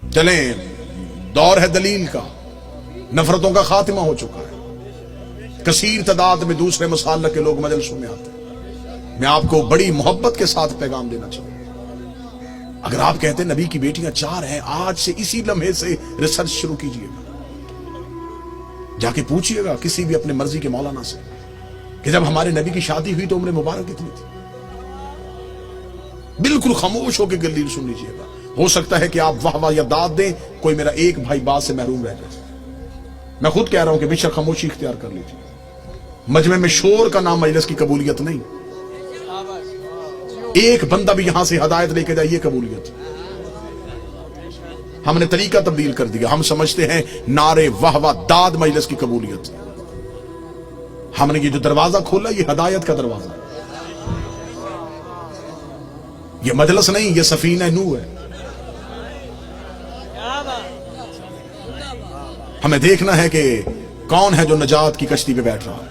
چلیں دور ہے دلیل کا، نفرتوں کا خاتمہ ہو چکا ہے، کثیر تعداد میں دوسرے مسالک کے لوگ مجلسوں میں آتے ہیں۔ میں آپ کو بڑی محبت کے ساتھ پیغام دینا چاہوں گا، اگر آپ کہتے ہیں نبی کی بیٹیاں 4 ہیں، آج سے اسی لمحے سے ریسرچ شروع کیجئے گا، جا کے پوچھئے گا کسی بھی اپنے مرضی کے مولانا سے کہ جب ہمارے نبی کی شادی ہوئی تو عمر مبارک کتنی تھی۔ بالکل خاموش ہو کے دلیل سن لیجئے گا، ہو سکتا ہے کہ آپ واہ واہ یا داد دیں، کوئی میرا ایک بھائی بات سے محروم رہ جائے۔ میں خود کہہ رہا ہوں کہ بیشک خاموشی اختیار کر لیجیے، مجمع میں شور کا نام مجلس کی قبولیت نہیں، ایک بندہ بھی یہاں سے ہدایت لے کے جائے یہ قبولیت۔ ہم نے طریقہ تبدیل کر دیا، ہم سمجھتے ہیں نعرے واہ واہ داد مجلس کی قبولیت۔ ہم نے یہ جو دروازہ کھولا یہ ہدایت کا دروازہ ہے، یہ مجلس نہیں، یہ سفینہ نوح ہے۔ ہمیں دیکھنا ہے کہ کون ہے جو نجات کی کشتی پہ بیٹھ رہا ہے۔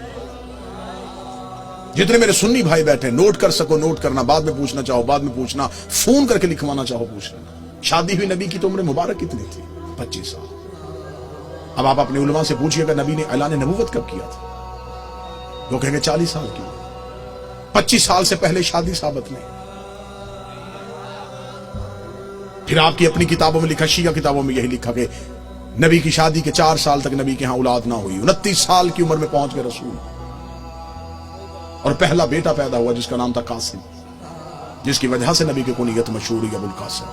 جتنے میرے سنی بھائی بیٹھے، نوٹ کر سکو نوٹ کرنا، بعد میں پوچھنا چاہو بعد میں پوچھنا، فون کر کے لکھوانا چاہو پوچھ لینا۔ شادی ہوئی نبی کی تو عمر مبارک کتنی تھی؟ 25 سال۔ اب آپ اپنے علماء سے پوچھئے گا نبی نے اعلان نبوت کب کیا تھا؟ وہ کہیں گے 40 سال کی، 25 سال سے پہلے شادی ثابت نہیں۔ پھر آپ کی اپنی کتابوں میں لکھا، شیعہ کتابوں میں یہی لکھا کہ نبی کی شادی کے 4 سال تک نبی کے ہاں اولاد نہ ہوئی، 29 سال کی عمر میں پہنچ گئے رسول، اور پہلا بیٹا پیدا ہوا جس کا نام تھا قاسم، جس کی وجہ سے نبی کی کنیت مشہور ہوئی ابو القاسم۔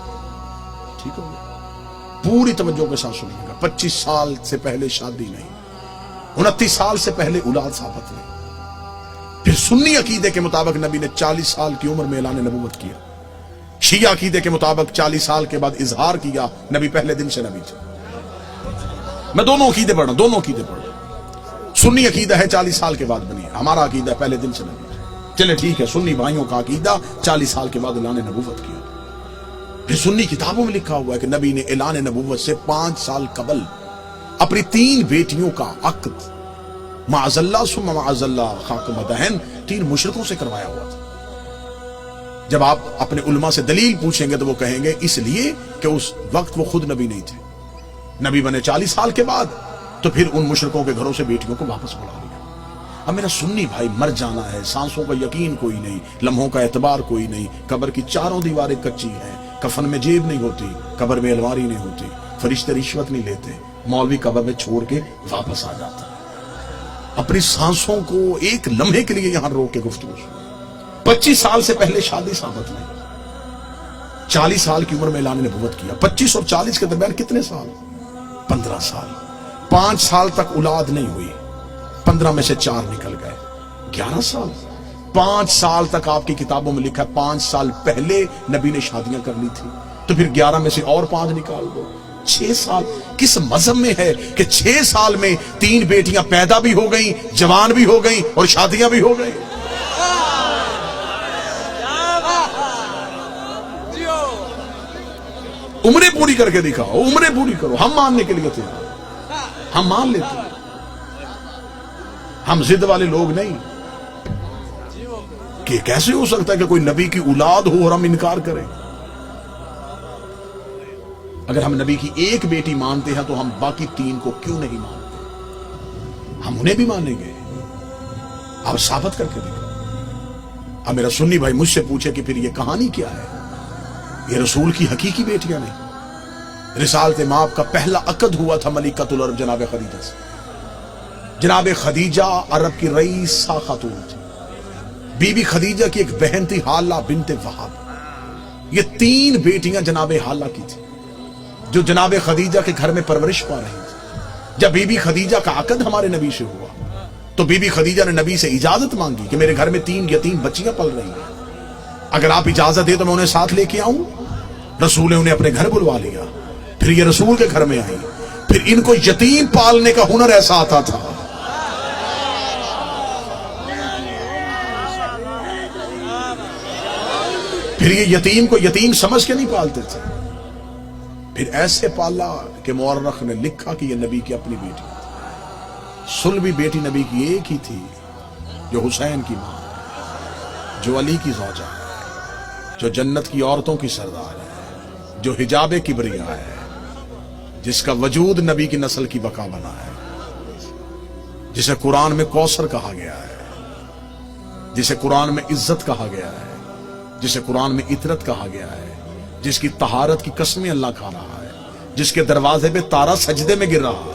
ٹھیک ہو گیا؟ پوری توجہ کے ساتھ سنیے گا، 25 سال سے پہلے شادی نہیں، 29 سال سے پہلے اولاد ثابت نہیں۔ پھر سنی عقیدے کے مطابق نبی نے 40 سال کی عمر میں اعلان نبوت کیا، شیعہ عقیدے کے مطابق 40 سال کے بعد اظہار کیا، نبی پہلے دن سے نبی تھے۔ میں دونوں عقیدے پڑھ رہا ہوں، دونوں عقیدے پڑھ رہا ہوں۔ سنی عقیدہ ہے 40 سال کے بعد بنی ہے، ہمارا عقیدہ ہے پہلے دن سے نبی تھے۔ چلے ٹھیک ہے، سنی بھائیوں کا عقیدہ 40 سال کے بعد اعلان نبوت کیا۔ پھر سنی کتابوں میں لکھا ہوا ہے کہ نبی نے اعلان نبوت سے 5 سال قبل اپنی 3 بیٹیوں کا عقد معاذ اللہ ثم معاذ اللہ خاک مدہن 3 مشرکوں سے کروایا ہوا تھا۔ جب آپ اپنے علماء سے دلیل پوچھیں گے تو وہ کہیں گے اس لیے کہ اس وقت وہ خود نبی نہیں تھے، نبی بنے 40 سال کے بعد، تو پھر ان مشرکوں کے گھروں سے بیٹیوں کو واپس بلا لیا۔ اب میرا سنی بھائی مر جانا ہے، سانسوں کا یقین کوئی نہیں، لمحوں کا اعتبار کوئی نہیں، قبر کی 4 دیواریں کچی ہیں، کفن میں جیب نہیں ہوتی، قبر میں الماری نہیں ہوتی، فرشتے رشوت نہیں لیتے، مولوی قبر میں چھوڑ کے واپس آ جاتا ہے۔ اپنی سانسوں کو ایک لمحے کے لیے یہاں روک کے گفتگو 25 سال سے پہلے شادی ثابت نہیں، 40 سال کی عمر میں اعلان نبوت کیا۔ 25 اور 40 کے درمیان کتنے سال؟ 15 سال۔ 5 سال تک اولاد نہیں ہوئی، 15 میں سے 4 نکل گئے، 11 سال۔ 5 سال تک آپ کی کتابوں میں لکھا ہے 5 سال پہلے نبی نے شادیاں کر لی تھی، تو پھر 11 میں سے اور 5 نکال دو، 6 سال۔ کس مذہب میں ہے کہ 6 سال میں 3 بیٹیاں پیدا بھی ہو گئیں، جوان بھی ہو گئیں اور شادیاں بھی ہو گئیں؟ عمریں پوری کر کے دکھاؤ، عمریں پوری کرو، ہم ماننے کے لیے تھے، ہم مان لیتے ہیں، ہم ضد والے لوگ نہیں کہ کیسے ہو سکتا ہے کہ کوئی نبی کی اولاد ہو اور ہم انکار کریں۔ اگر ہم نبی کی ایک بیٹی مانتے ہیں تو ہم باقی 3 کو کیوں نہیں مانتے؟ ہم انہیں بھی مانیں گے، آپ ثابت کر کے دکھاؤ۔ اب میرا سنی بھائی مجھ سے پوچھے کہ پھر یہ کہانی کیا ہے؟ یہ رسول کی حقیقی بیٹیاں نہیں۔ رسالت مآب کا پہلا عقد ہوا تھا ملکۃ العرب جناب خدیجہ سے۔ جناب خدیجہ عرب کی رئیسہ خاتون تھی، بی بی خدیجہ کی ایک بہن تھی حالہ بنت وہب۔ یہ 3 بیٹیاں جناب حالہ کی تھی جو جناب خدیجہ کے گھر میں پرورش پا رہی تھی۔ جب بی بی خدیجہ کا عقد ہمارے نبی سے ہوا تو بی بی خدیجہ نے نبی سے اجازت مانگی کہ میرے گھر میں 3 یتیم بچیاں پل رہی ہیں، اگر آپ اجازت دے تو میں انہیں ساتھ لے کے آؤں۔ رسول نے انہیں اپنے گھر بلوا لیا، پھر یہ رسول کے گھر میں آئی، پھر ان کو یتیم پالنے کا ہنر ایسا آتا تھا، پھر یہ یتیم کو یتیم سمجھ کے نہیں پالتے تھے، پھر ایسے پالا کہ مورخ نے لکھا کہ یہ نبی کی اپنی بیٹی تھی۔ سلبی بیٹی نبی کی ایک ہی تھی جو حسین کی ماں، جو علی کی زوجہ ہے، جو جنت کی عورتوں کی سردار ہے، جو حجاب کبریا ہے، جس کا وجود نبی کی نسل کی بقا بنا ہے، جسے قرآن میں کوثر کہا گیا ہے، جسے قرآن میں عزت کہا گیا ہے، جسے قرآن میں عطرت کہا گیا ہے، جس کی طہارت کی قسمیں اللہ کھا رہا ہے، جس کے دروازے پہ تارا سجدے میں گر رہا ہے۔